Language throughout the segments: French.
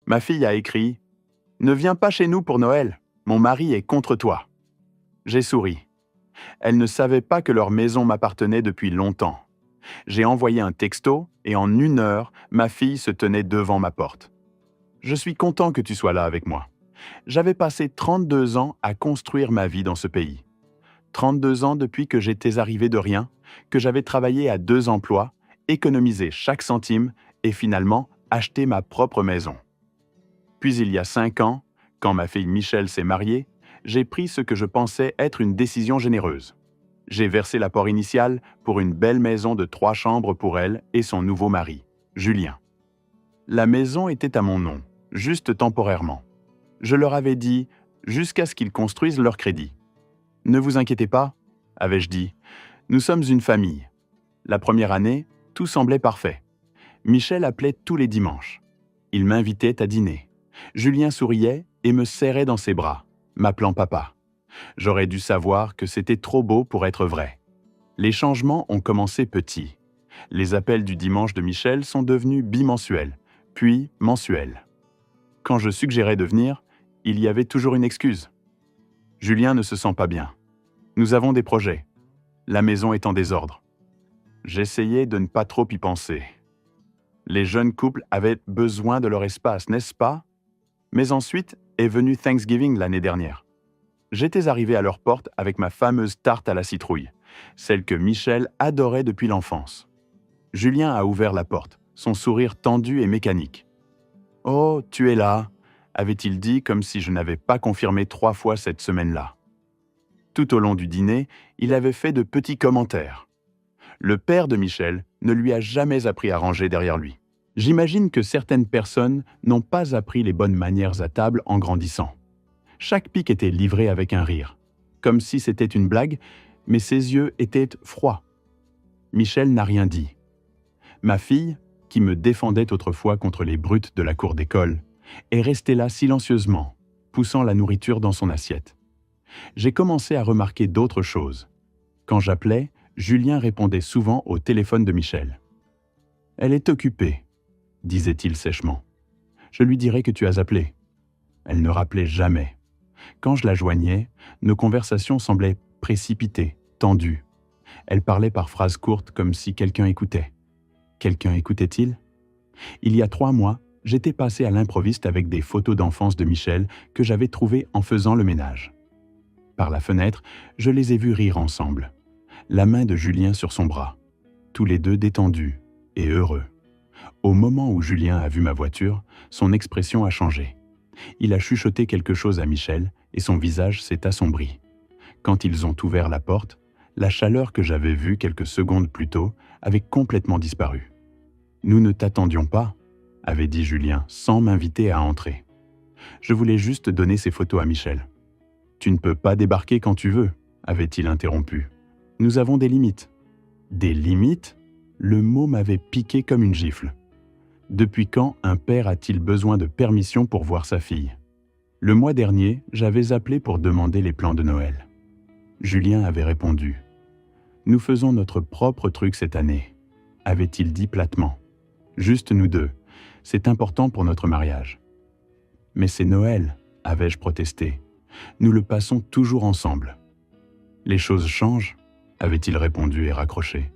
Ma fille a écrit « Ne viens pas chez nous pour Noël, mon mari est contre toi ». J'ai souri. Elle ne savait pas que leur maison m'appartenait depuis longtemps. J'ai envoyé un texto et en 1 heure, ma fille se tenait devant ma porte. Je suis content que tu sois là avec moi. J'avais passé 32 ans à construire ma vie dans ce pays. 32 ans depuis que j'étais arrivé de rien, que j'avais travaillé à 2 emplois, économisé chaque centime et finalement acheté ma propre maison. Puis il y a 5 ans, quand ma fille Michelle s'est mariée, j'ai pris ce que je pensais être une décision généreuse. J'ai versé l'apport initial pour une belle maison de 3 chambres pour elle et son nouveau mari, Julien. La maison était à mon nom, juste temporairement. Je leur avais dit, jusqu'à ce qu'ils construisent leur crédit. « Ne vous inquiétez pas », avais-je dit, « nous sommes une famille. » La première année, tout semblait parfait. Michel appelait tous les dimanches. Il m'invitait à dîner. Julien souriait et me serrait dans ses bras, m'appelant papa. J'aurais dû savoir que c'était trop beau pour être vrai. Les changements ont commencé petits. Les appels du dimanche de Michel sont devenus bimensuels, puis mensuels. Quand je suggérais de venir, il y avait toujours une excuse. Julien ne se sent pas bien. Nous avons des projets. La maison est en désordre. J'essayais de ne pas trop y penser. Les jeunes couples avaient besoin de leur espace, n'est-ce pas? Mais ensuite est venu Thanksgiving l'année dernière. J'étais arrivé à leur porte avec ma fameuse tarte à la citrouille, celle que Michel adorait depuis l'enfance. Julien a ouvert la porte, son sourire tendu et mécanique. « Oh, tu es là !» avait-il dit comme si je n'avais pas confirmé 3 fois cette semaine-là. Tout au long du dîner, il avait fait de petits commentaires. Le père de Michel ne lui a jamais appris à ranger derrière lui. J'imagine que certaines personnes n'ont pas appris les bonnes manières à table en grandissant. Chaque pique était livré avec un rire, comme si c'était une blague, mais ses yeux étaient froids. Michel n'a rien dit. Ma fille, qui me défendait autrefois contre les brutes de la cour d'école, est restée là silencieusement, poussant la nourriture dans son assiette. J'ai commencé à remarquer d'autres choses. Quand j'appelais, Julien répondait souvent au téléphone de Michel. « Elle est occupée », disait-il sèchement. « Je lui dirai que tu as appelé. » Elle ne rappelait jamais. Quand je la joignais, nos conversations semblaient précipitées, tendues. Elle parlait par phrases courtes comme si quelqu'un écoutait. Quelqu'un écoutait-il? Il y a 3 mois, j'étais passé à l'improviste avec des photos d'enfance de Michel que j'avais trouvées en faisant le ménage. Par la fenêtre, je les ai vus rire ensemble. La main de Julien sur son bras. Tous les deux détendus et heureux. Au moment où Julien a vu ma voiture, son expression a changé. Il a chuchoté quelque chose à Michel et son visage s'est assombri. Quand ils ont ouvert la porte, la chaleur que j'avais vue quelques secondes plus tôt avait complètement disparu. « Nous ne t'attendions pas », avait dit Julien sans m'inviter à entrer. Je voulais juste donner ces photos à Michel. « Tu ne peux pas débarquer quand tu veux », avait-il interrompu. « Nous avons des limites. » Des limites? Le mot m'avait piqué comme une gifle. Depuis quand un père a-t-il besoin de permission pour voir sa fille? Le mois dernier, j'avais appelé pour demander les plans de Noël. Julien avait répondu. « Nous faisons notre propre truc cette année », avait-il dit platement. « Juste nous deux. C'est important pour notre mariage. »« Mais c'est Noël, » avais-je protesté. « Nous le passons toujours ensemble. »« Les choses changent, » avait-il répondu et raccroché.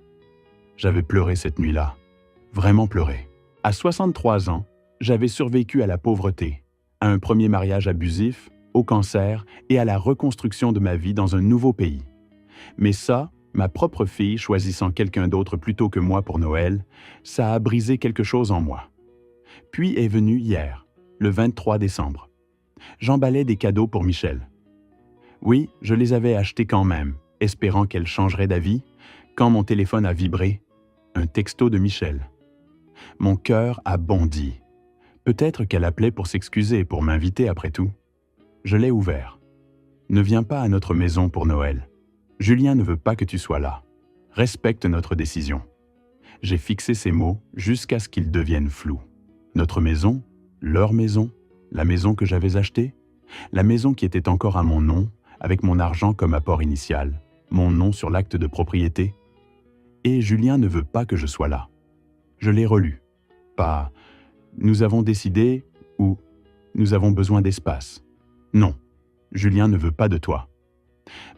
J'avais pleuré cette nuit-là. Vraiment pleuré. À 63 ans, j'avais survécu à la pauvreté, à un premier mariage abusif, au cancer et à la reconstruction de ma vie dans un nouveau pays. Mais ça, ma propre fille choisissant quelqu'un d'autre plutôt que moi pour Noël, ça a brisé quelque chose en moi. Puis est venu hier, le 23 décembre. J'emballais des cadeaux pour Michel. Oui, je les avais achetés quand même, espérant qu'elle changerait d'avis, quand mon téléphone a vibré, un texto de Michel. Mon cœur a bondi. Peut-être qu'elle appelait pour s'excuser, pour m'inviter après tout. Je l'ai ouvert. « Ne viens pas à notre maison pour Noël. Julien ne veut pas que tu sois là. Respecte notre décision. » J'ai fixé ces mots jusqu'à ce qu'ils deviennent flous. Notre maison, leur maison, la maison que j'avais achetée, la maison qui était encore à mon nom, avec mon argent comme apport initial, mon nom sur l'acte de propriété. Et Julien ne veut pas que je sois là. Je l'ai relu. Pas « Nous avons décidé », Ou « Nous avons besoin d'espace ». Non, Julien ne veut pas de toi.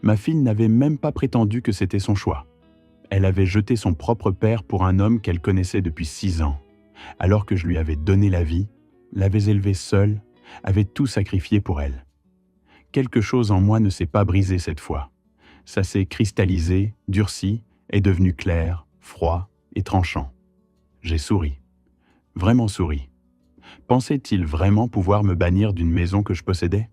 Ma fille n'avait même pas prétendu que c'était son choix. Elle avait jeté son propre père pour un homme qu'elle connaissait depuis 6 ans, alors que je lui avais donné la vie, l'avais élevée seule, avait tout sacrifié pour elle. Quelque chose en moi ne s'est pas brisé cette fois. Ça s'est cristallisé, durci, est devenu clair, froid et tranchant. J'ai souri. Vraiment souri. Pensait-il vraiment pouvoir me bannir d'une maison que je possédais?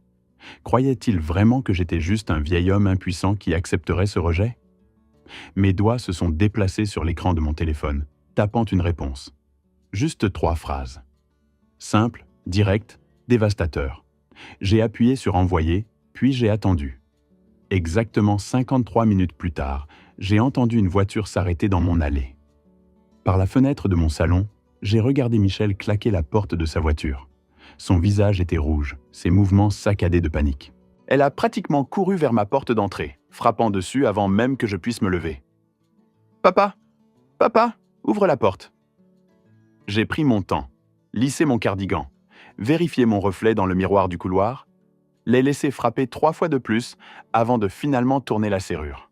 Croyait-il vraiment que j'étais juste un vieil homme impuissant qui accepterait ce rejet? Mes doigts se sont déplacés sur l'écran de mon téléphone, tapant une réponse. Juste 3 phrases. Simple, direct, dévastateur. J'ai appuyé sur envoyer, puis j'ai attendu. Exactement 53 minutes plus tard, j'ai entendu une voiture s'arrêter dans mon allée. Par la fenêtre de mon salon, j'ai regardé Michel claquer la porte de sa voiture. Son visage était rouge, ses mouvements saccadés de panique. Elle a pratiquement couru vers ma porte d'entrée, frappant dessus avant même que je puisse me lever. « Papa! Papa! Ouvre la porte !» J'ai pris mon temps, lissé mon cardigan, vérifié mon reflet dans le miroir du couloir, l'ai laissé frapper 3 fois de plus avant de finalement tourner la serrure.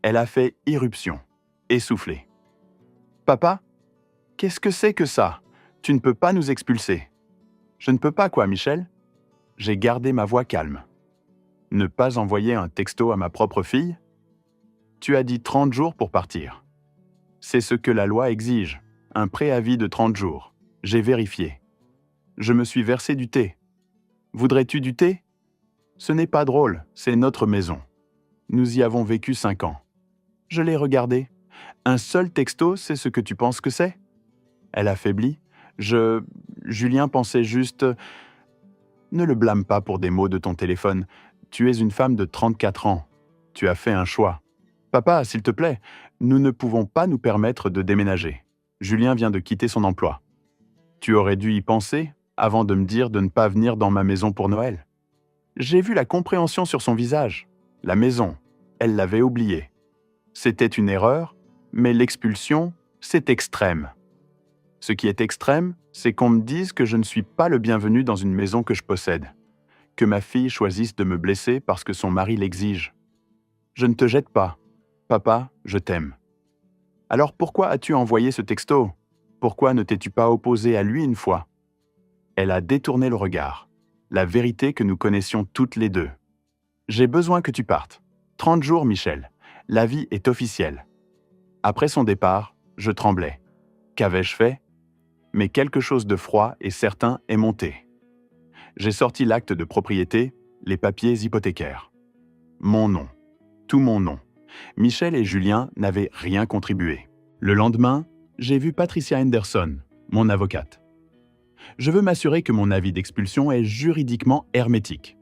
Elle a fait irruption, essoufflée. « Papa, qu'est-ce que c'est que ça? Tu ne peux pas nous expulser. » « Je ne peux pas quoi, Michel ?» J'ai gardé ma voix calme. « Ne pas envoyer un texto à ma propre fille? Tu as dit 30 jours pour partir. C'est ce que la loi exige, un préavis de 30 jours. J'ai vérifié. Je me suis versé du thé. Voudrais-tu du thé? Ce n'est pas drôle, c'est notre maison. Nous y avons vécu 5 ans. Je l'ai regardé. Un seul texto, c'est ce que tu penses que c'est? Elle a faibli. Julien pensait juste... Ne le blâme pas pour des mots de ton téléphone. Tu es une femme de 34 ans. Tu as fait un choix. Papa, s'il te plaît, nous ne pouvons pas nous permettre de déménager. Julien vient de quitter son emploi. Tu aurais dû y penser avant de me dire de ne pas venir dans ma maison pour Noël. J'ai vu la compréhension sur son visage. La maison, elle l'avait oubliée. C'était une erreur, mais l'expulsion, c'est extrême. Ce qui est extrême, c'est qu'on me dise que je ne suis pas le bienvenu dans une maison que je possède, que ma fille choisisse de me blesser parce que son mari l'exige. Je ne te jette pas. Papa, je t'aime. Alors pourquoi as-tu envoyé ce texto? Pourquoi ne t'es-tu pas opposé à lui une fois? Elle a détourné le regard, la vérité que nous connaissions toutes les deux. J'ai besoin que tu partes. 30 jours, Michel. La vie est officielle. Après son départ, je tremblais. Qu'avais-je fait? Mais quelque chose de froid et certain est monté. J'ai sorti l'acte de propriété, les papiers hypothécaires. Mon nom. Tout mon nom. Michel et Julien n'avaient rien contribué. Le lendemain, j'ai vu Patricia Henderson, mon avocate. Je veux m'assurer que mon avis d'expulsion est juridiquement hermétique.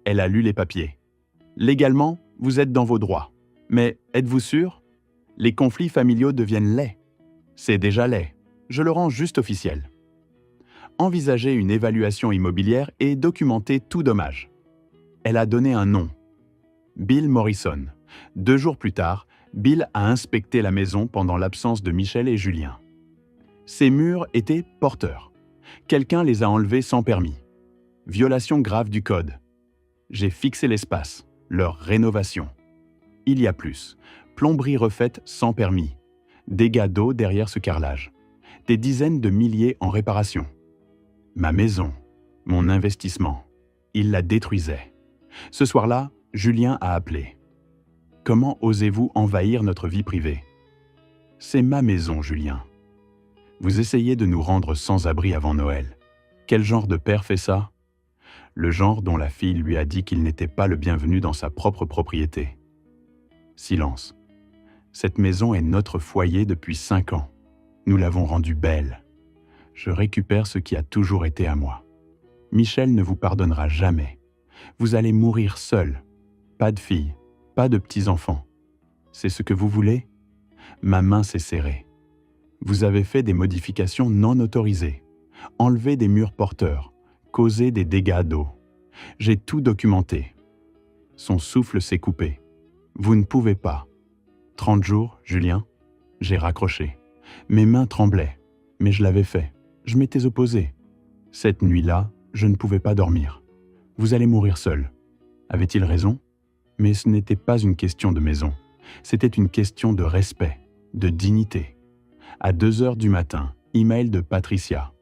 Elle a lu les papiers. Légalement, vous êtes dans vos droits. Mais êtes-vous sûr? Les conflits familiaux deviennent laids. C'est déjà laid. Je le rends juste officiel. Envisagez une évaluation immobilière et documentez tout dommage. Elle a donné un nom. Bill Morrison. 2 jours plus tard, Bill a inspecté la maison pendant l'absence de Michel et Julien. Ces murs étaient porteurs. Quelqu'un les a enlevés sans permis. Violation grave du code. J'ai fixé l'espace, leur rénovation. Il y a plus. Plomberie refaite sans permis. Dégâts d'eau derrière ce carrelage. Des dizaines de milliers en réparation. Ma maison, mon investissement, il la détruisait. Ce soir-là, Julien a appelé. Comment osez-vous envahir notre vie privée? C'est ma maison, Julien. Vous essayez de nous rendre sans abri avant Noël. Quel genre de père fait ça? Le genre dont la fille lui a dit qu'il n'était pas le bienvenu dans sa propre propriété. Silence. Cette maison est notre foyer depuis 5 ans. Nous l'avons rendue belle. Je récupère ce qui a toujours été à moi. Michel ne vous pardonnera jamais. Vous allez mourir seul. Pas de fille, pas de petits-enfants. C'est ce que vous voulez? Ma main s'est serrée. Vous avez fait des modifications non autorisées, enlevé des murs porteurs, causé des dégâts d'eau. J'ai tout documenté. Son souffle s'est coupé. Vous ne pouvez pas. 30 jours, Julien? J'ai raccroché. Mes mains tremblaient, mais je l'avais fait. Je m'étais opposé. Cette nuit-là, je ne pouvais pas dormir. Vous allez mourir seul. Avait-il raison? Mais ce n'était pas une question de maison. C'était une question de respect, de dignité. À 2 heures du matin, email de Patricia.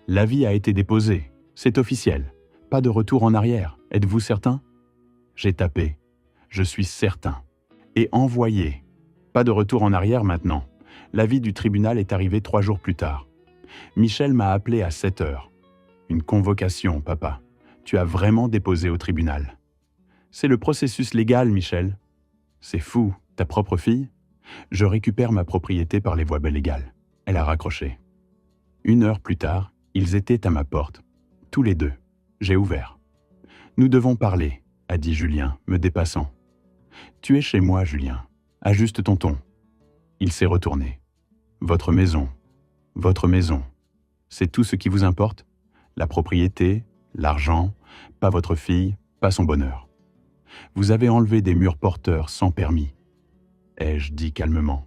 L'avis a été déposé. C'est officiel. Pas de retour en arrière. Êtes-vous certain? J'ai tapé. Je suis certain. Et envoyé. Pas de retour en arrière maintenant. L'avis du tribunal est arrivé 3 jours plus tard. Michel m'a appelé à 7 heures. Une convocation, papa. Tu as vraiment déposé au tribunal. C'est le processus légal, Michel. C'est fou, ta propre fille? Je récupère ma propriété par les voies légales. Elle a raccroché. 1 heure plus tard, ils étaient à ma porte. Tous les deux. J'ai ouvert. Nous devons parler, a dit Julien, me dépassant. Tu es chez moi, Julien. Ajuste ton ton. Il s'est retourné. Votre maison. Votre maison. C'est tout ce qui vous importe? La propriété, l'argent, pas votre fille, pas son bonheur. Vous avez enlevé des murs porteurs sans permis. Ai-je dit calmement.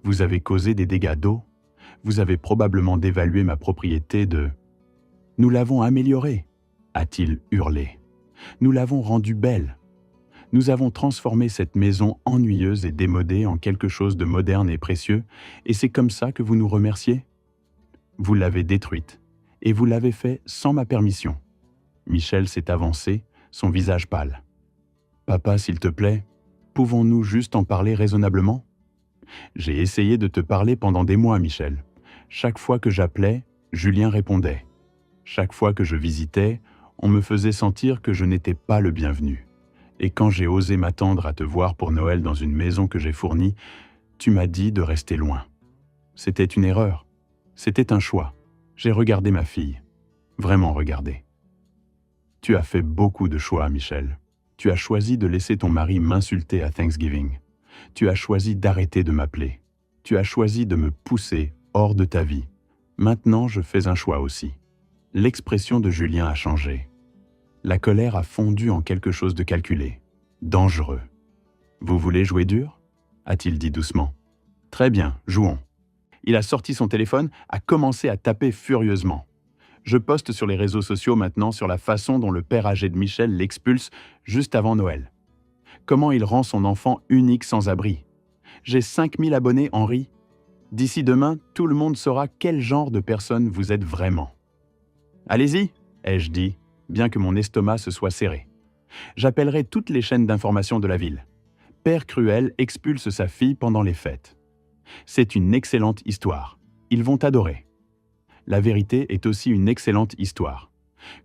Vous avez causé des dégâts d'eau. Vous avez probablement dévalué ma propriété de... Nous l'avons améliorée, a-t-il hurlé. Nous l'avons rendue belle. Nous avons transformé cette maison ennuyeuse et démodée en quelque chose de moderne et précieux, et c'est comme ça que vous nous remerciez? Vous l'avez détruite, et vous l'avez fait sans ma permission. Michel s'est avancé, son visage pâle. Papa, s'il te plaît, pouvons-nous juste en parler raisonnablement? J'ai essayé de te parler pendant des mois, Michel. Chaque fois que j'appelais, Julien répondait. Chaque fois que je visitais, on me faisait sentir que je n'étais pas le bienvenu. Et quand j'ai osé m'attendre à te voir pour Noël dans une maison que j'ai fournie, tu m'as dit de rester loin. C'était une erreur. C'était un choix. J'ai regardé ma fille. Vraiment regardé. Tu as fait beaucoup de choix, Michel. Tu as choisi de laisser ton mari m'insulter à Thanksgiving. Tu as choisi d'arrêter de m'appeler. Tu as choisi de me pousser hors de ta vie. Maintenant, je fais un choix aussi. L'expression de Julien a changé. La colère a fondu en quelque chose de calculé, dangereux. « Vous voulez jouer dur ?» a-t-il dit doucement. « Très bien, jouons. » Il a sorti son téléphone, a commencé à taper furieusement. Je poste sur les réseaux sociaux maintenant sur la façon dont le père âgé de Michel l'expulse juste avant Noël. Comment il rend son enfant unique sans abri. J'ai 5000 abonnés, Henri. D'ici demain, tout le monde saura quel genre de personne vous êtes vraiment. Allez-y, ai-je dit, bien que mon estomac se soit serré. J'appellerai toutes les chaînes d'information de la ville. Père Cruel expulse sa fille pendant les fêtes. C'est une excellente histoire. Ils vont adorer. La vérité est aussi une excellente histoire.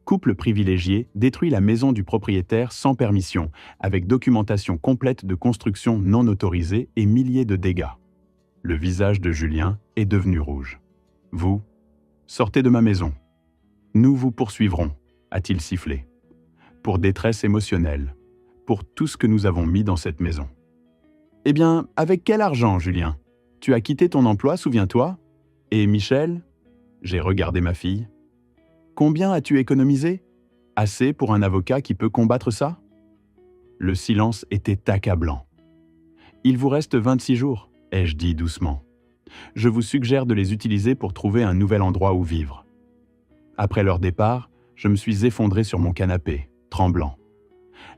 Couple privilégié détruit la maison du propriétaire sans permission, avec documentation complète de construction non autorisée et milliers de dégâts. Le visage de Julien est devenu rouge. Vous, sortez de ma maison. Nous vous poursuivrons, a-t-il sifflé. Pour détresse émotionnelle, pour tout ce que nous avons mis dans cette maison. Eh bien, avec quel argent, Julien? Tu as quitté ton emploi, souviens-toi? Et Michel? J'ai regardé ma fille. Combien as-tu économisé? Assez pour un avocat qui peut combattre ça? Le silence était accablant. Il vous reste 26 jours, ai-je dit doucement. Je vous suggère de les utiliser pour trouver un nouvel endroit où vivre. Après leur départ, je me suis effondré sur mon canapé, tremblant.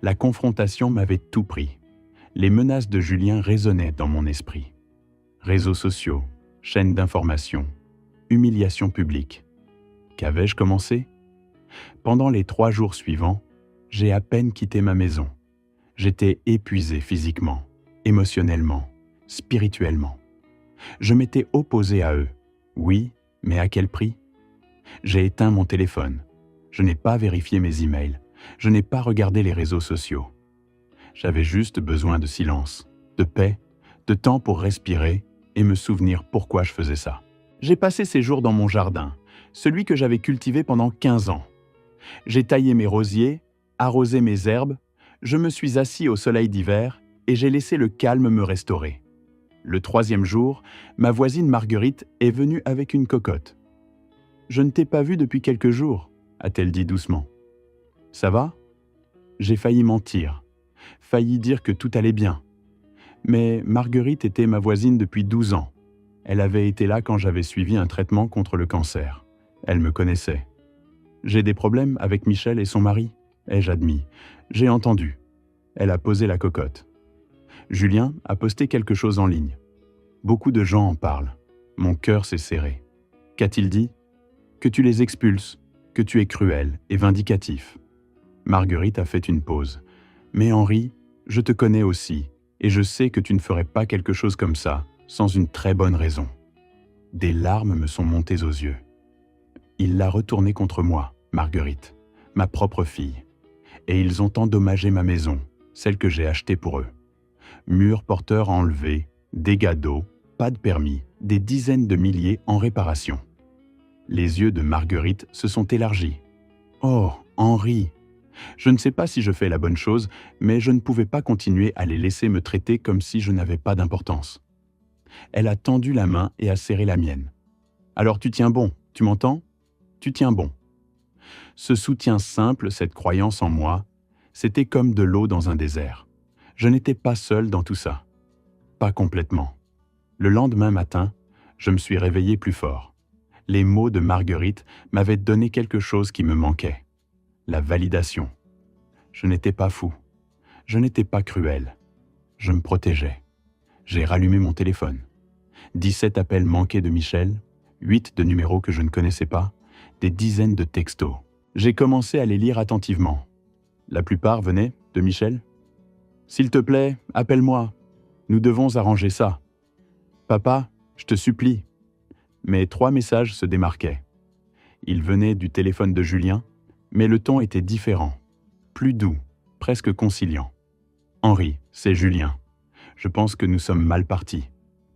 La confrontation m'avait tout pris. Les menaces de Julien résonnaient dans mon esprit. Réseaux sociaux, chaînes d'information, humiliation publique. Qu'avais-je commencé? Pendant les 3 jours suivants, j'ai à peine quitté ma maison. J'étais épuisé physiquement, émotionnellement, spirituellement. Je m'étais opposé à eux. Oui, mais à quel prix? J'ai éteint mon téléphone. Je n'ai pas vérifié mes emails. Je n'ai pas regardé les réseaux sociaux. J'avais juste besoin de silence, de paix, de temps pour respirer et me souvenir pourquoi je faisais ça. J'ai passé ces jours dans mon jardin, celui que j'avais cultivé pendant 15 ans. J'ai taillé mes rosiers, arrosé mes herbes, je me suis assis au soleil d'hiver et j'ai laissé le calme me restaurer. Le 3e jour, ma voisine Marguerite est venue avec une cocotte. « Je ne t'ai pas vu depuis quelques jours », a-t-elle dit doucement. « Ça va ?» J'ai failli mentir, failli dire que tout allait bien. Mais Marguerite était ma voisine depuis 12 ans. Elle avait été là quand j'avais suivi un traitement contre le cancer. Elle me connaissait. J'ai des problèmes avec Michel et son mari, ai-je admis. J'ai entendu. Elle a posé la cocotte. Julien a posté quelque chose en ligne. Beaucoup de gens en parlent. Mon cœur s'est serré. Qu'a-t-il dit? Que tu les expulses, que tu es cruel et vindicatif. Marguerite a fait une pause. Mais Henri, je te connais aussi, et je sais que tu ne ferais pas quelque chose comme ça, sans une très bonne raison. Des larmes me sont montées aux yeux. Il l'a retourné contre moi, Marguerite, ma propre fille. Et ils ont endommagé ma maison, celle que j'ai achetée pour eux. Murs porteurs enlevés, dégâts d'eau, pas de permis, des dizaines de milliers en réparation. Les yeux de Marguerite se sont élargis. Oh, Henri! Je ne sais pas si je fais la bonne chose, mais je ne pouvais pas continuer à les laisser me traiter comme si je n'avais pas d'importance. Elle a tendu la main et a serré la mienne. Alors tu tiens bon, tu m'entends? Tu tiens bon. Ce soutien simple, cette croyance en moi, c'était comme de l'eau dans un désert. Je n'étais pas seul dans tout ça. Pas complètement. Le lendemain matin, je me suis réveillé plus fort. Les mots de Marguerite m'avaient donné quelque chose qui me manquait. La validation. Je n'étais pas fou. Je n'étais pas cruel. Je me protégeais. J'ai rallumé mon téléphone. 17 appels manqués de Michel, 8 de numéros que je ne connaissais pas, des dizaines de textos. J'ai commencé à les lire attentivement. La plupart venaient de Michel. « S'il te plaît, appelle-moi. Nous devons arranger ça. Papa, je te supplie. » Mais 3 messages se démarquaient. Ils venaient du téléphone de Julien, mais le ton était différent, plus doux, presque conciliant. « Henri, c'est Julien. Je pense que nous sommes mal partis.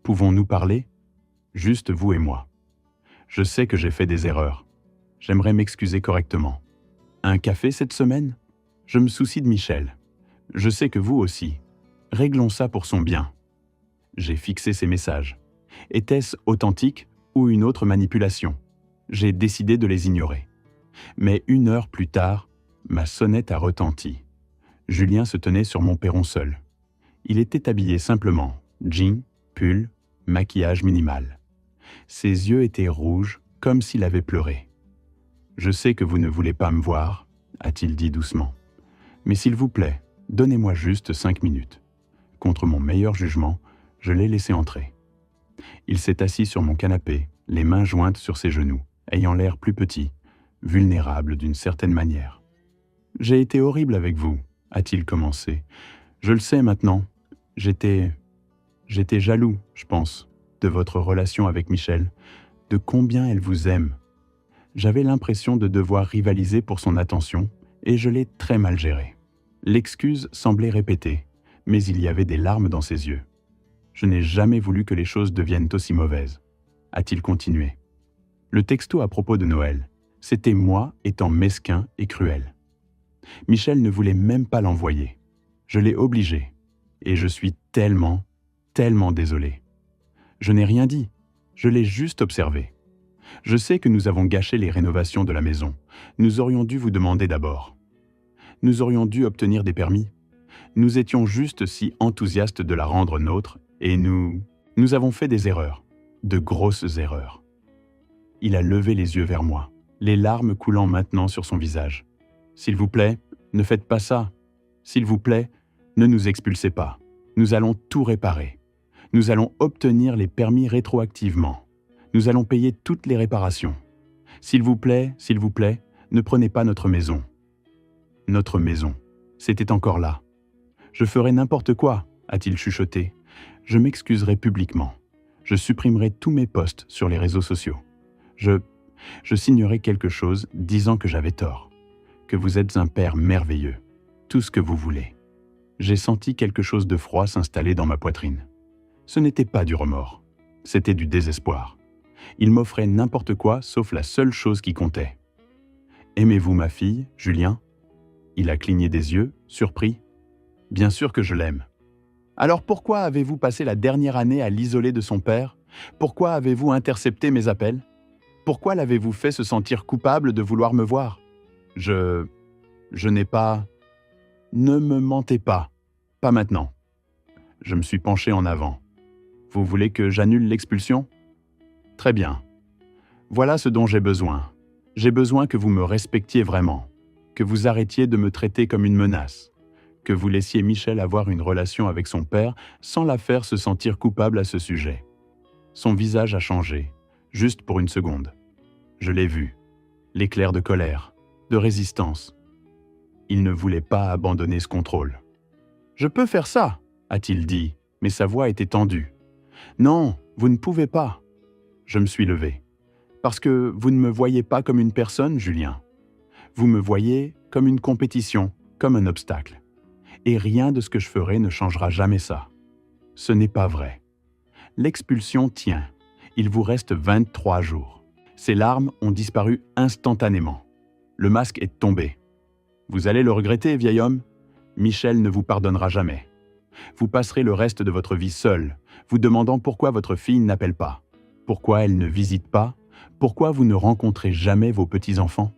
Pouvons-nous parler? Juste vous et moi. Je sais que j'ai fait des erreurs. J'aimerais m'excuser correctement. Un café cette semaine? Je me soucie de Michel. Je sais que vous aussi. Réglons ça pour son bien. » J'ai fixé ces messages. Était-ce authentique ou une autre manipulation? J'ai décidé de les ignorer. Mais 1 heure plus tard, ma sonnette a retenti. Julien se tenait sur mon perron seul. Il était habillé simplement, jean, pull, maquillage minimal. Ses yeux étaient rouges, comme s'il avait pleuré. « Je sais que vous ne voulez pas me voir, » a-t-il dit doucement. « Mais s'il vous plaît, donnez-moi juste 5 minutes. » Contre mon meilleur jugement, je l'ai laissé entrer. Il s'est assis sur mon canapé, les mains jointes sur ses genoux, ayant l'air plus petit, vulnérable d'une certaine manière. « J'ai été horrible avec vous, » a-t-il commencé. « Je le sais maintenant. J'étais jaloux, je pense, de votre relation avec Michel, de combien elle vous aime. J'avais l'impression de devoir rivaliser pour son attention et je l'ai très mal géré. » L'excuse semblait répétée, mais il y avait des larmes dans ses yeux. « Je n'ai jamais voulu que les choses deviennent aussi mauvaises, » a-t-il continué. Le texto à propos de Noël, c'était moi étant mesquin et cruel. Michel ne voulait même pas l'envoyer. Je l'ai obligé, et je suis tellement désolé. Je n'ai rien dit, je l'ai juste observé. Je sais que nous avons gâché les rénovations de la maison. Nous aurions dû vous demander d'abord. Nous aurions dû obtenir des permis. Nous étions juste si enthousiastes de la rendre nôtre et nous avons fait des erreurs, de grosses erreurs. Il a levé les yeux vers moi, les larmes coulant maintenant sur son visage. « S'il vous plaît, ne faites pas ça. S'il vous plaît, ne nous expulsez pas. Nous allons tout réparer. Nous allons obtenir les permis rétroactivement. Nous allons payer toutes les réparations. S'il vous plaît, ne prenez pas notre maison. » Notre maison, c'était encore là. « Je ferai n'importe quoi, » a-t-il chuchoté. « Je m'excuserai publiquement. Je supprimerai tous mes posts sur les réseaux sociaux. Je signerai quelque chose disant que j'avais tort, que vous êtes un père merveilleux, tout ce que vous voulez. » J'ai senti quelque chose de froid s'installer dans ma poitrine. Ce n'était pas du remords, c'était du désespoir. Il m'offrait n'importe quoi sauf la seule chose qui comptait. « Aimez-vous ma fille, Julien ?» Il a cligné des yeux, surpris. « Bien sûr que je l'aime. » « Alors pourquoi avez-vous passé la dernière année à l'isoler de son père? Pourquoi avez-vous intercepté mes appels? Pourquoi l'avez-vous fait se sentir coupable de vouloir me voir? Je n'ai pas... » « Ne me mentez pas. Pas maintenant. » Je me suis penché en avant. « Vous voulez que j'annule l'expulsion? Très bien. Voilà ce dont j'ai besoin. J'ai besoin que vous me respectiez vraiment, que vous arrêtiez de me traiter comme une menace, que vous laissiez Michel avoir une relation avec son père sans la faire se sentir coupable à ce sujet. » Son visage a changé, juste pour une seconde. Je l'ai vu, l'éclair de colère, de résistance. Il ne voulait pas abandonner ce contrôle. « Je peux faire ça !» a-t-il dit, mais sa voix était tendue. « Non, vous ne pouvez pas. » Je me suis levé. « Parce que vous ne me voyez pas comme une personne, Julien. Vous me voyez comme une compétition, comme un obstacle. Et rien de ce que je ferai ne changera jamais ça. Ce n'est pas vrai. L'expulsion tient. Il vous reste 23 jours. » Ses larmes ont disparu instantanément. Le masque est tombé. « Vous allez le regretter, vieil homme. Michel ne vous pardonnera jamais. Vous passerez le reste de votre vie seul, vous demandant pourquoi votre fille n'appelle pas, pourquoi elle ne visite pas, pourquoi vous ne rencontrez jamais vos petits-enfants.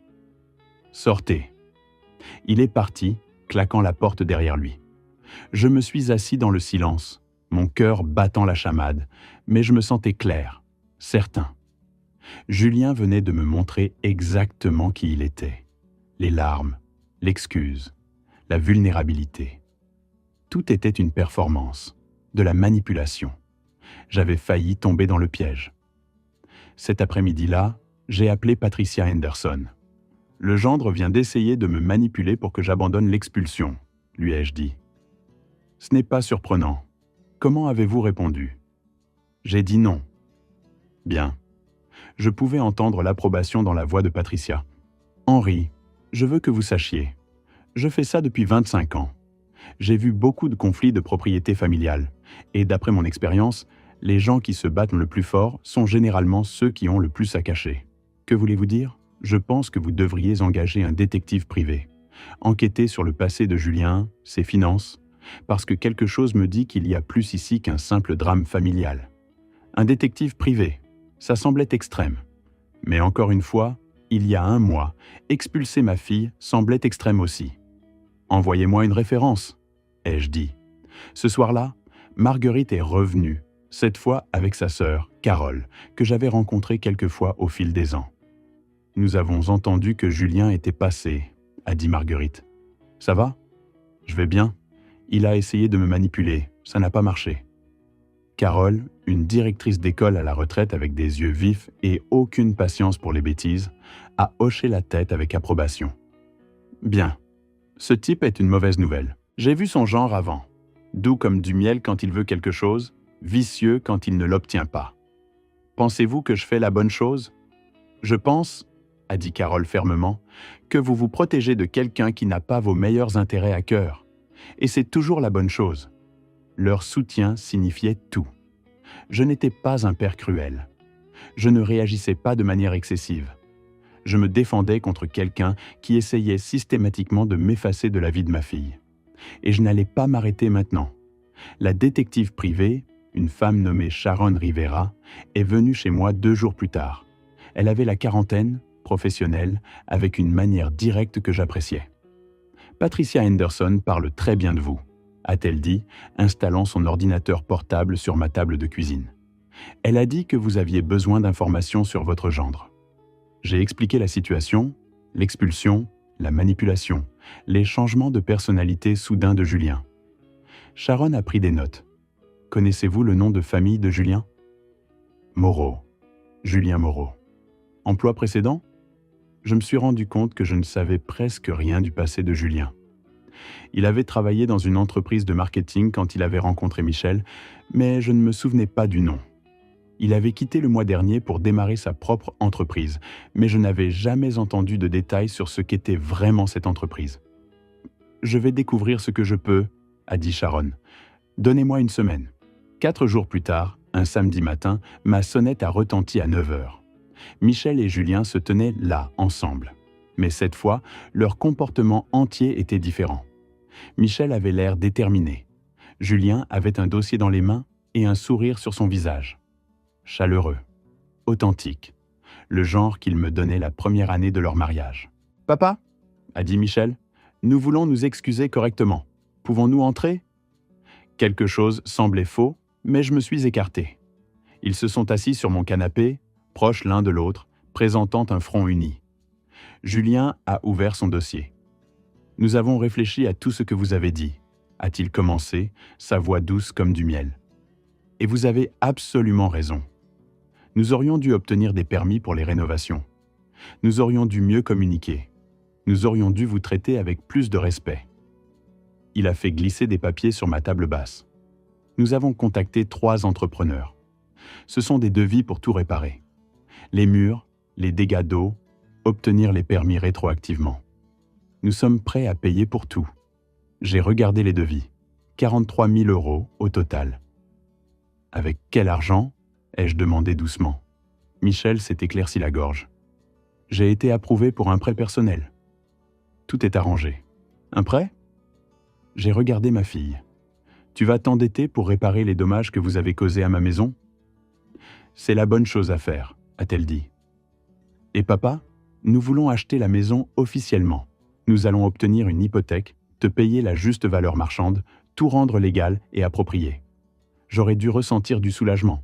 Sortez. » Il est parti, claquant la porte derrière lui. Je me suis assis dans le silence, mon cœur battant la chamade, mais je me sentais clair, certain. Julien venait de me montrer exactement qui il était. Les larmes, l'excuse, la vulnérabilité. Tout était une performance, de la manipulation. J'avais failli tomber dans le piège. Cet après-midi-là, j'ai appelé Patricia Henderson. « Le gendre vient d'essayer de me manipuler pour que j'abandonne l'expulsion », lui ai-je dit. « Ce n'est pas surprenant. Comment avez-vous répondu ?» J'ai dit non. Bien. Je pouvais entendre l'approbation dans la voix de Patricia. « Henri, je veux que vous sachiez. Je fais ça depuis 25 ans. J'ai vu beaucoup de conflits de propriété familiale, et d'après mon expérience, les gens qui se battent le plus fort sont généralement ceux qui ont le plus à cacher. Que voulez-vous dire ? Je pense que vous devriez engager un détective privé, enquêter sur le passé de Julien, ses finances, parce que quelque chose me dit qu'il y a plus ici qu'un simple drame familial. Un détective privé, ça semblait extrême. Mais encore une fois, il y a 1 mois, expulser ma fille semblait extrême aussi. Envoyez-moi une référence, ai-je dit. Ce soir-là, Marguerite est revenue, cette fois avec sa sœur, Carole, que j'avais rencontrée quelques fois au fil des ans. Nous avons entendu que Julien était passé, a dit Marguerite. Ça va ? Je vais bien. Il a essayé de me manipuler, ça n'a pas marché. Carole, une directrice d'école à la retraite avec des yeux vifs et aucune patience pour les bêtises, a hoché la tête avec approbation. Bien. Ce type est une mauvaise nouvelle. J'ai vu son genre avant. Doux comme du miel quand il veut quelque chose, vicieux quand il ne l'obtient pas. Pensez-vous que je fais la bonne chose ? Je pense, a dit Carole fermement, que vous vous protégez de quelqu'un qui n'a pas vos meilleurs intérêts à cœur. Et c'est toujours la bonne chose. Leur soutien signifiait tout. Je n'étais pas un père cruel. Je ne réagissais pas de manière excessive. Je me défendais contre quelqu'un qui essayait systématiquement de m'effacer de la vie de ma fille. Et je n'allais pas m'arrêter maintenant. La détective privée, une femme nommée Sharon Rivera, est venue chez moi 2 jours plus tard. Elle avait la quarantaine, professionnelle, avec une manière directe que j'appréciais. « Patricia Henderson parle très bien de vous », a-t-elle dit, installant son ordinateur portable sur ma table de cuisine. « Elle a dit que vous aviez besoin d'informations sur votre gendre. » J'ai expliqué la situation, l'expulsion, la manipulation, les changements de personnalité soudains de Julien. Sharon a pris des notes. « Connaissez-vous le nom de famille de Julien ?»« Moreau. Julien Moreau. Emploi précédent ? » Je me suis rendu compte que je ne savais presque rien du passé de Julien. Il avait travaillé dans une entreprise de marketing quand il avait rencontré Michel, mais je ne me souvenais pas du nom. Il avait quitté le mois dernier pour démarrer sa propre entreprise, mais je n'avais jamais entendu de détails sur ce qu'était vraiment cette entreprise. « Je vais découvrir ce que je peux, » a dit Sharon. « Donnez-moi une semaine. » 4 jours plus tard, un samedi matin, ma sonnette a retenti à 9 heures. Michel et Julien se tenaient là, ensemble. Mais cette fois, leur comportement entier était différent. Michel avait l'air déterminé. Julien avait un dossier dans les mains et un sourire sur son visage. Chaleureux, authentique, le genre qu'il me donnait la première année de leur mariage. « Papa » a dit Michel, « nous voulons nous excuser correctement. Pouvons-nous entrer ?» Quelque chose semblait faux, mais je me suis écarté. Ils se sont assis sur mon canapé, proches l'un de l'autre, présentant un front uni. Julien a ouvert son dossier. « Nous avons réfléchi à tout ce que vous avez dit, a-t-il commencé, sa voix douce comme du miel. Et vous avez absolument raison. Nous aurions dû obtenir des permis pour les rénovations. Nous aurions dû mieux communiquer. Nous aurions dû vous traiter avec plus de respect. » Il a fait glisser des papiers sur ma table basse. Nous avons contacté 3 entrepreneurs. Ce sont des devis pour tout réparer. Les murs, les dégâts d'eau, obtenir les permis rétroactivement. Nous sommes prêts à payer pour tout. J'ai regardé les devis. 43 000 € au total. Avec quel argent ? Ai-je demandé doucement. Michel s'est éclairci la gorge. J'ai été approuvé pour un prêt personnel. Tout est arrangé. Un prêt ? J'ai regardé ma fille. Tu vas t'endetter pour réparer les dommages que vous avez causés à ma maison ? C'est la bonne chose à faire, a-t-elle dit. Et papa, nous voulons acheter la maison officiellement. Nous allons obtenir une hypothèque, te payer la juste valeur marchande, tout rendre légal et approprié. J'aurais dû ressentir du soulagement.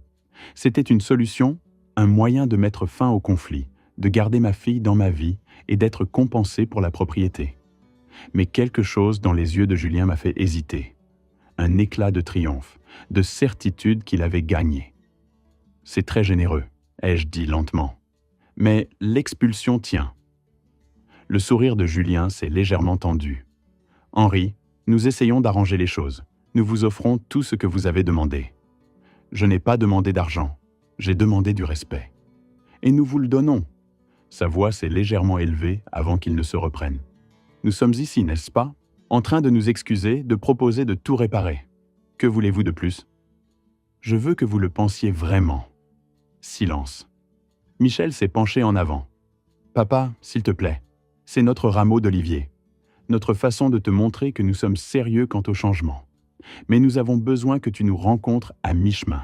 C'était une solution, un moyen de mettre fin au conflit, de garder ma fille dans ma vie et d'être compensé pour la propriété. Mais quelque chose dans les yeux de Julien m'a fait hésiter. Un éclat de triomphe, de certitude qu'il avait gagné. C'est très généreux, ai-je dit lentement. Mais l'expulsion tient. Le sourire de Julien s'est légèrement tendu. Henri, nous essayons d'arranger les choses. Nous vous offrons tout ce que vous avez demandé. Je n'ai pas demandé d'argent, j'ai demandé du respect. Et nous vous le donnons. Sa voix s'est légèrement élevée avant qu'il ne se reprenne. Nous sommes ici, n'est-ce pas ? En train de nous excuser, de proposer de tout réparer. Que voulez-vous de plus ? Je veux que vous le pensiez vraiment. Silence. Michel s'est penché en avant. Papa, s'il te plaît, c'est notre rameau d'olivier. Notre façon de te montrer que nous sommes sérieux quant au changement. Mais nous avons besoin que tu nous rencontres à mi-chemin.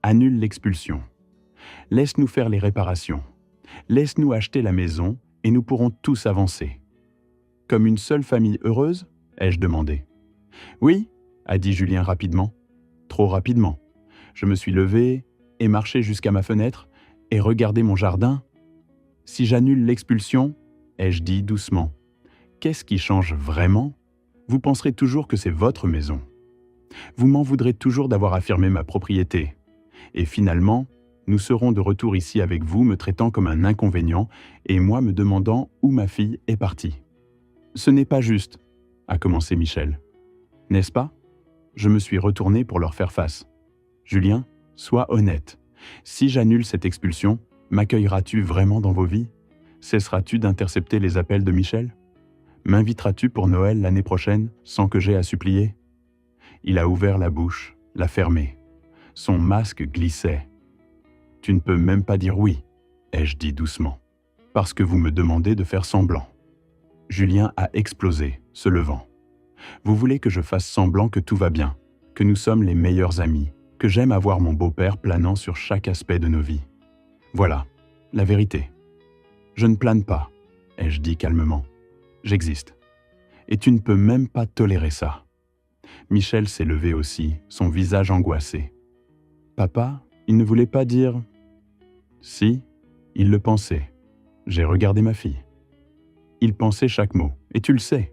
Annule l'expulsion. Laisse-nous faire les réparations. Laisse-nous acheter la maison et nous pourrons tous avancer. Comme une seule famille heureuse ? Ai-je demandé. Oui, a dit Julien rapidement. Trop rapidement. Je me suis levé et marché jusqu'à ma fenêtre et regardé mon jardin. Si j'annule l'expulsion, ai-je dit doucement, qu'est-ce qui change vraiment ? Vous penserez toujours que c'est votre maison. Vous m'en voudrez toujours d'avoir affirmé ma propriété. Et finalement, nous serons de retour ici avec vous me traitant comme un inconvénient et moi me demandant où ma fille est partie. Ce n'est pas juste, a commencé Michel. N'est-ce pas ? Je me suis retourné pour leur faire face. Julien, sois honnête. Si j'annule cette expulsion, m'accueilleras-tu vraiment dans vos vies ? Cesseras-tu d'intercepter les appels de Michel ? M'inviteras-tu pour Noël l'année prochaine sans que j'aie à supplier ? Il a ouvert la bouche, l'a fermée. Son masque glissait. Tu ne peux même pas dire oui, ai-je dit doucement, parce que vous me demandez de faire semblant. Julien a explosé, se levant. Vous voulez que je fasse semblant que tout va bien, que nous sommes les meilleurs amis, que j'aime avoir mon beau-père planant sur chaque aspect de nos vies. Voilà, la vérité. Je ne plane pas, ai-je dit calmement. J'existe. Et tu ne peux même pas tolérer ça. Michel s'est levé aussi, son visage angoissé. Papa, il ne voulait pas dire... Si, il le pensait. J'ai regardé ma fille. Il pensait chaque mot, et tu le sais.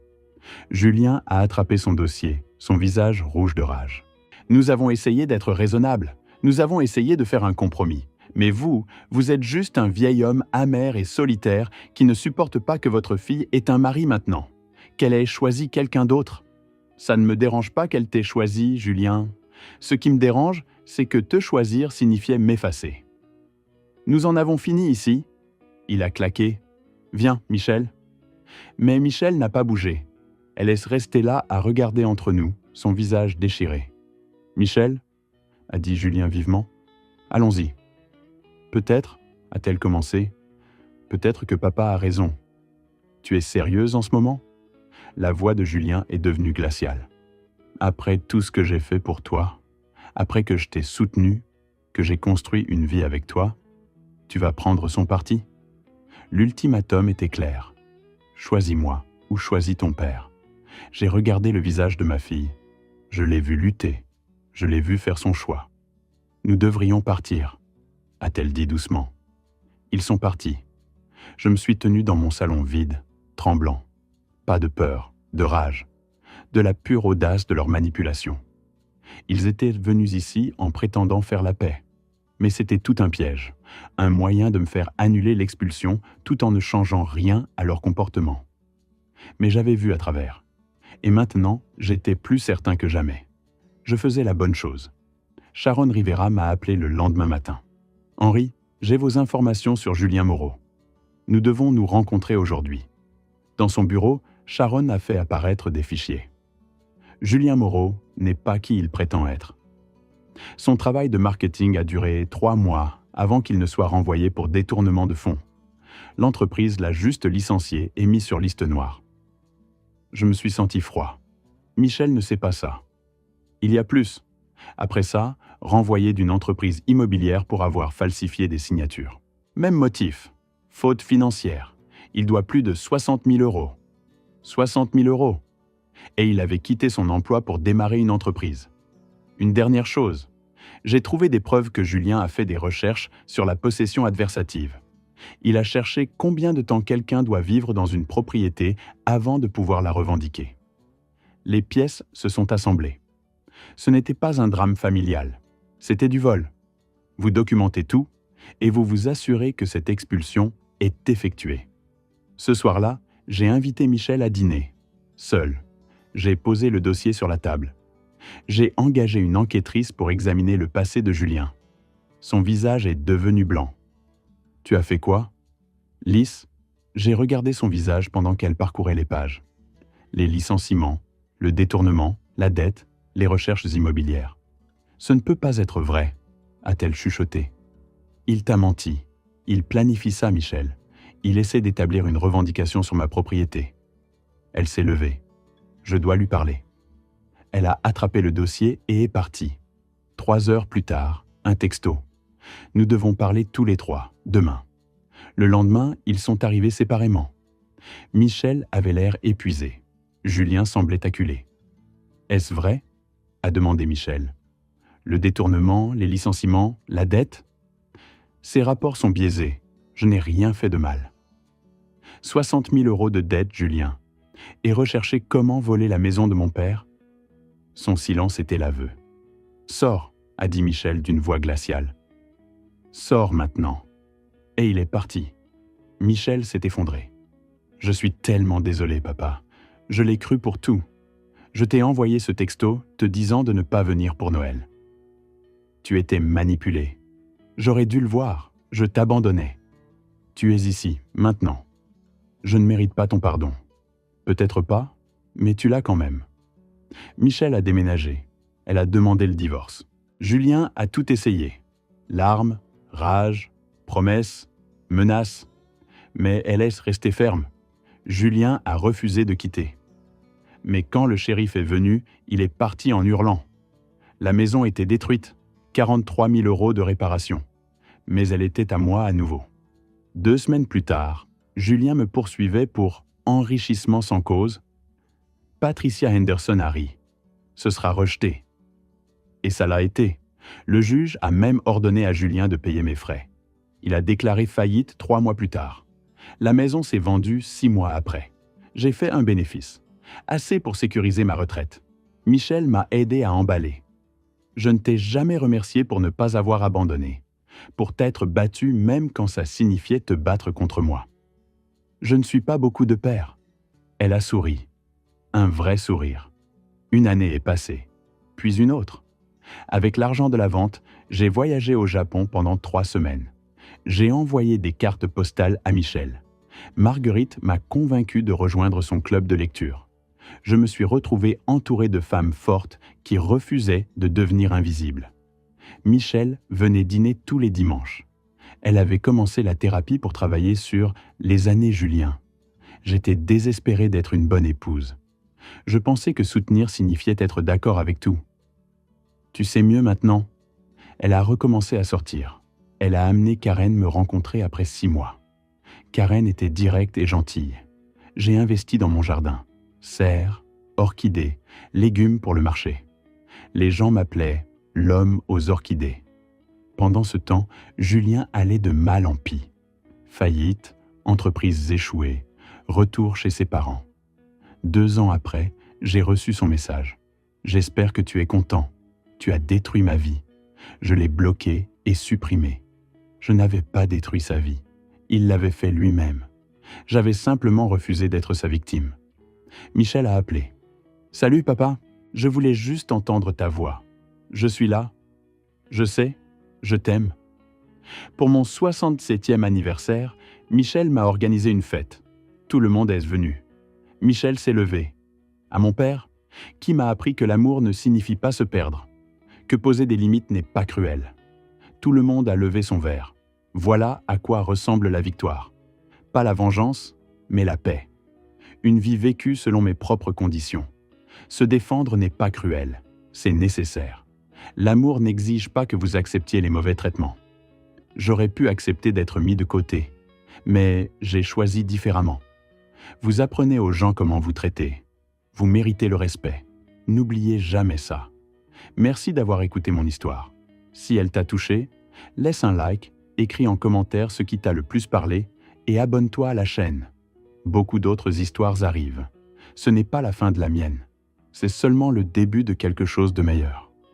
Julien a attrapé son dossier, son visage rouge de rage. Nous avons essayé d'être raisonnables. Nous avons essayé de faire un compromis. Mais vous êtes juste un vieil homme amer et solitaire qui ne supporte pas que votre fille ait un mari maintenant, qu'elle ait choisi quelqu'un d'autre. Ça ne me dérange pas qu'elle t'ait choisi, Julien. Ce qui me dérange, c'est que te choisir signifiait m'effacer. Nous en avons fini ici. Il a claqué. Viens, Michel. Mais Michel n'a pas bougé. Elle est restée là à regarder entre nous, son visage déchiré. Michel, a dit Julien vivement, allons-y. Peut-être, a-t-elle commencé, peut-être que papa a raison. Tu es sérieuse en ce moment ? La voix de Julien est devenue glaciale. Après tout ce que j'ai fait pour toi, après que je t'ai soutenu, que j'ai construit une vie avec toi, tu vas prendre son parti ? L'ultimatum était clair. Choisis-moi ou choisis ton père. J'ai regardé le visage de ma fille. Je l'ai vu lutter. Je l'ai vu faire son choix. Nous devrions partir, a-t-elle dit doucement. Ils sont partis. Je me suis tenu dans mon salon vide, tremblant. Pas de peur, de rage, de la pure audace de leur manipulation. Ils étaient venus ici en prétendant faire la paix. Mais c'était tout un piège, un moyen de me faire annuler l'expulsion tout en ne changeant rien à leur comportement. Mais j'avais vu à travers. Et maintenant, j'étais plus certain que jamais. Je faisais la bonne chose. Sharon Rivera m'a appelé le lendemain matin. « Henri, j'ai vos informations sur Julien Moreau. Nous devons nous rencontrer aujourd'hui. » Dans son bureau, Sharon a fait apparaître des fichiers. Julien Moreau n'est pas qui il prétend être. Son travail de marketing a duré 3 mois avant qu'il ne soit renvoyé pour détournement de fonds. L'entreprise l'a juste licencié et mis sur liste noire. Je me suis senti froid. Michel ne sait pas ça. Il y a plus. Après ça, renvoyé d'une entreprise immobilière pour avoir falsifié des signatures. Même motif. Faute financière. Il doit plus de 60 000 euros. 60 000 euros. Et il avait quitté son emploi pour démarrer une entreprise. Une dernière chose. J'ai trouvé des preuves que Julien a fait des recherches sur la possession adversative. Il a cherché combien de temps quelqu'un doit vivre dans une propriété avant de pouvoir la revendiquer. Les pièces se sont assemblées. Ce n'était pas un drame familial, c'était du vol. Vous documentez tout et vous vous assurez que cette expulsion est effectuée. Ce soir-là, j'ai invité Michel à dîner, seul. J'ai posé le dossier sur la table. J'ai engagé une enquêtrice pour examiner le passé de Julien. Son visage est devenu blanc. Tu as fait quoi? Lys, j'ai regardé son visage pendant qu'elle parcourait les pages. Les licenciements, le détournement, la dette, les recherches immobilières. Ce ne peut pas être vrai, a-t-elle chuchoté. Il t'a menti. Il planifie ça, Michel. Il essaie d'établir une revendication sur ma propriété. Elle s'est levée. Je dois lui parler. Elle a attrapé le dossier et est partie. 3 heures plus tard, un texto. Nous devons parler tous les 3, demain. Le lendemain, ils sont arrivés séparément. Michel avait l'air épuisé. Julien semblait acculé. « Est-ce vrai ?» a demandé Michel. « Le détournement, les licenciements, la dette ?» Ces rapports sont biaisés. Je n'ai rien fait de mal. 60 000 euros de dette, Julien. Et rechercher comment voler la maison de mon père? Son silence était l'aveu. « Sors !» a dit Michel d'une voix glaciale. « Sors maintenant !» Et il est parti. Michel s'est effondré. « Je suis tellement désolé, papa. Je l'ai cru pour tout. Je t'ai envoyé ce texto te disant de ne pas venir pour Noël. Tu étais manipulé. J'aurais dû le voir. Je t'abandonnais. Tu es ici, maintenant. Je ne mérite pas ton pardon. Peut-être pas, mais tu l'as quand même. » Michel a déménagé. Elle a demandé le divorce. Julien a tout essayé. Larmes, rage, promesses, menaces. Mais elle est restée ferme. Julien a refusé de quitter. Mais quand le shérif est venu, il est parti en hurlant. La maison était détruite, 43 000 euros de réparation. Mais elle était à moi à nouveau. 2 semaines plus tard, Julien me poursuivait pour enrichissement sans cause. Patricia Henderson a ri. Ce sera rejeté. Et ça l'a été. Le juge a même ordonné à Julien de payer mes frais. Il a déclaré faillite 3 mois plus tard. La maison s'est vendue 6 mois après. J'ai fait un bénéfice. Assez pour sécuriser ma retraite. Michel m'a aidé à emballer. Je ne t'ai jamais remercié pour ne pas avoir abandonné, pour t'être battu même quand ça signifiait te battre contre moi. Je ne suis pas beaucoup de père. Elle a souri. Un vrai sourire. 1 année est passée, puis une autre. Avec l'argent de la vente, j'ai voyagé au Japon pendant 3 semaines. J'ai envoyé des cartes postales à Michel. Marguerite m'a convaincu de rejoindre son club de lecture. Je me suis retrouvé entouré de femmes fortes qui refusaient de devenir invisibles. Michel venait dîner tous les dimanches. Elle avait commencé la thérapie pour travailler sur les années Julien. J'étais désespéré d'être une bonne épouse. Je pensais que soutenir signifiait être d'accord avec tout. Tu sais mieux maintenant. Elle a recommencé à sortir. Elle a amené Karen me rencontrer après 6 mois. Karen était directe et gentille. J'ai investi dans mon jardin. Serres, orchidées, légumes pour le marché. Les gens m'appelaient l'homme aux orchidées. Pendant ce temps, Julien allait de mal en pis. Faillite, Entreprise échouée, retour chez ses parents. 2 ans après, j'ai reçu son message. J'espère que tu es content. Tu as détruit ma vie. Je l'ai bloqué et supprimé. Je n'avais pas détruit sa vie. Il l'avait fait lui-même. J'avais simplement refusé d'être sa victime. Michel a appelé. « Salut papa, je voulais juste entendre ta voix. Je suis là. Je sais, je t'aime. » Pour mon 67e anniversaire, Michel m'a organisé une fête. Tout le monde est venu. Michel s'est levé. À mon père, qui m'a appris que l'amour ne signifie pas se perdre, que poser des limites n'est pas cruel. Tout le monde a levé son verre. Voilà à quoi ressemble la victoire. Pas la vengeance, mais la paix. Une vie vécue selon mes propres conditions. Se défendre n'est pas cruel, c'est nécessaire. L'amour n'exige pas que vous acceptiez les mauvais traitements. J'aurais pu accepter d'être mis de côté, mais j'ai choisi différemment. Vous apprenez aux gens comment vous traiter. Vous méritez le respect. N'oubliez jamais ça. Merci d'avoir écouté mon histoire. Si elle t'a touché, laisse un like, écris en commentaire ce qui t'a le plus parlé et abonne-toi à la chaîne. Beaucoup d'autres histoires arrivent. Ce n'est pas la fin de la mienne. C'est seulement le début de quelque chose de meilleur.